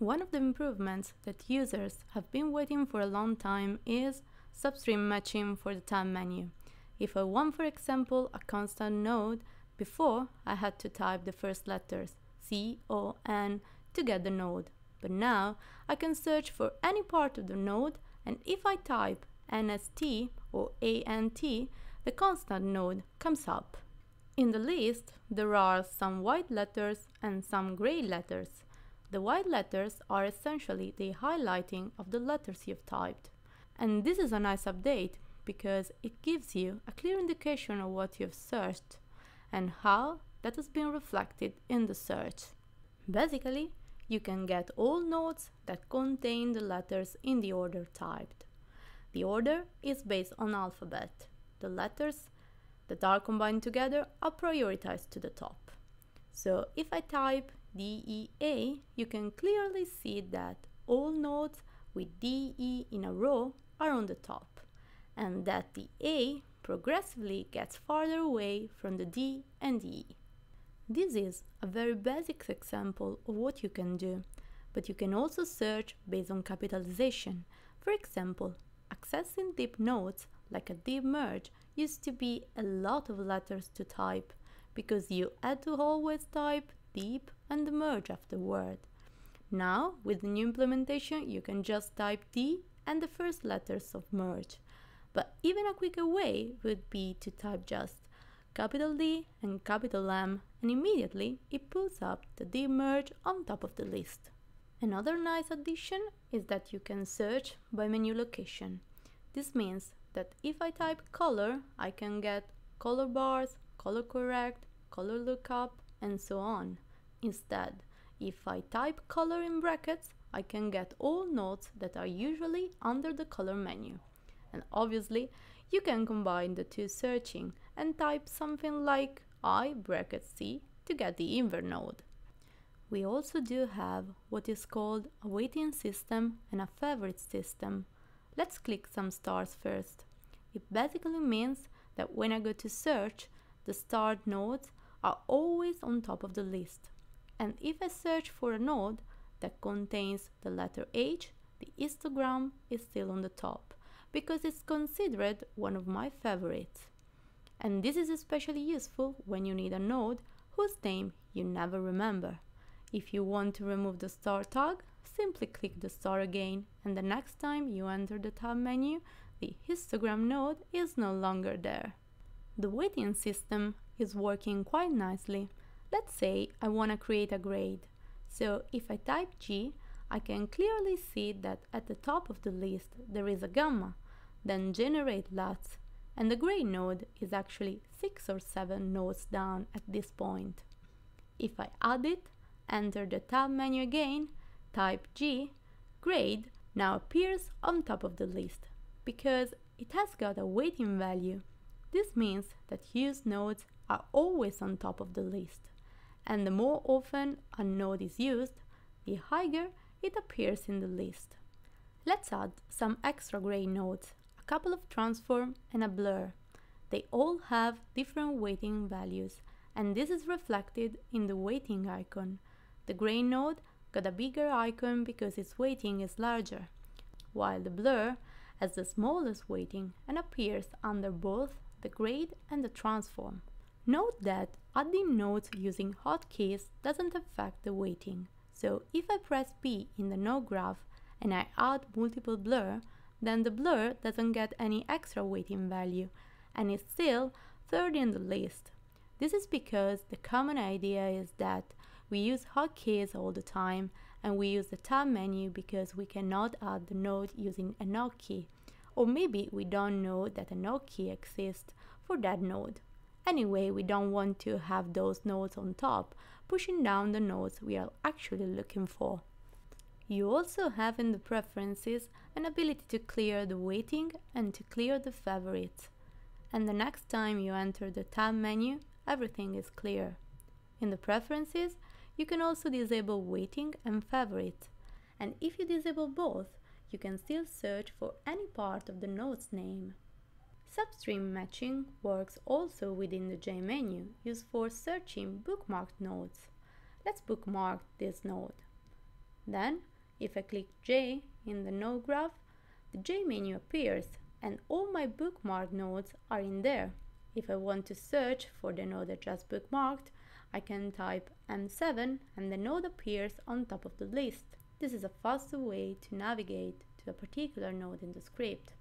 One of the improvements that users have been waiting for a long time is substring matching for the tab menu. If I want, for example, a constant node, before I had to type the first letters C, O, N to get the node. But now I can search for any part of the node, and if I type NST or ANT, the constant node comes up. In the list, there are some white letters and some gray letters. The white letters are essentially the highlighting of the letters you've typed. And this is a nice update because it gives you a clear indication of what you've searched and how that has been reflected in the search. Basically, you can get all nodes that contain the letters in the order typed. The order is based on alphabet. The letters that are combined together are prioritized to the top. So if I type DEA, you can clearly see that all nodes with DE in a row are on the top, and that the A progressively gets farther away from the D and the E. This is a very basic example of what you can do, but you can also search based on capitalization. For example, accessing deep nodes like a deep merge used to be a lot of letters to type because you had to always type deep and the merge afterward. Now, with the new implementation, you can just type D and the first letters of merge. But even a quicker way would be to type just capital D and capital M, and immediately it pulls up the deep merge on top of the list. Another nice addition is that you can search by menu location. This means that if I type color, I can get color bars, color correct, color lookup, and so on. Instead, if I type color in brackets, I can get all nodes that are usually under the color menu. And obviously, you can combine the two searching and type something like I bracket C to get the invert node. We also do have what is called a waiting system and a favorite system. Let's click some stars first. It basically means that when I go to search, the starred nodes are always on top of the list. And if I search for a node that contains the letter H, the histogram is still on the top, because it's considered one of my favorites. And this is especially useful when you need a node whose name you never remember. If you want to remove the star tag, simply click the star again, and the next time you enter the tab menu, the histogram node is no longer there. The waiting system is working quite nicely. Let's say I want to create a grade. So if I type G, I can clearly see that at the top of the list there is a gamma, then generate LUTs, and the grade node is actually 6 or 7 nodes down at this point. If I add it, enter the tab menu again, type G, grade now appears on top of the list because it has got a weighting value. This means that used nodes are always on top of the list, and the more often a node is used, the higher it appears in the list. Let's add some extra grade nodes, a couple of transform and a blur. They all have different weighting values, and this is reflected in the weighting icon. The grade node got a bigger icon because its weighting is larger, while the blur has the smallest weighting and appears under both the grade and the transform. Note that adding nodes using hotkeys doesn't affect the weighting. So if I press P in the node graph and I add multiple blur, then the blur doesn't get any extra weighting value and is still third in the list. This is because the common idea is that we use hotkeys all the time, and we use the tab menu because we cannot add the node using a node key, or maybe we don't know that a node key exists for that node. Anyway, we don't want to have those nodes on top, pushing down the nodes we are actually looking for. You also have in the preferences an ability to clear the weighting and to clear the favorites. And the next time you enter the tab menu, everything is clear. In the preferences, you can also disable weighting and favorite. And if you disable both, you can still search for any part of the node's name. Substring matching works also within the J menu, used for searching bookmarked nodes. Let's bookmark this node. Then If I click J in the node graph, the J menu appears and all my bookmarked nodes are in there. If I want to search for the node I just bookmarked, I can type M7 and the node appears on top of the list. This is a faster way to navigate to a particular node in the script.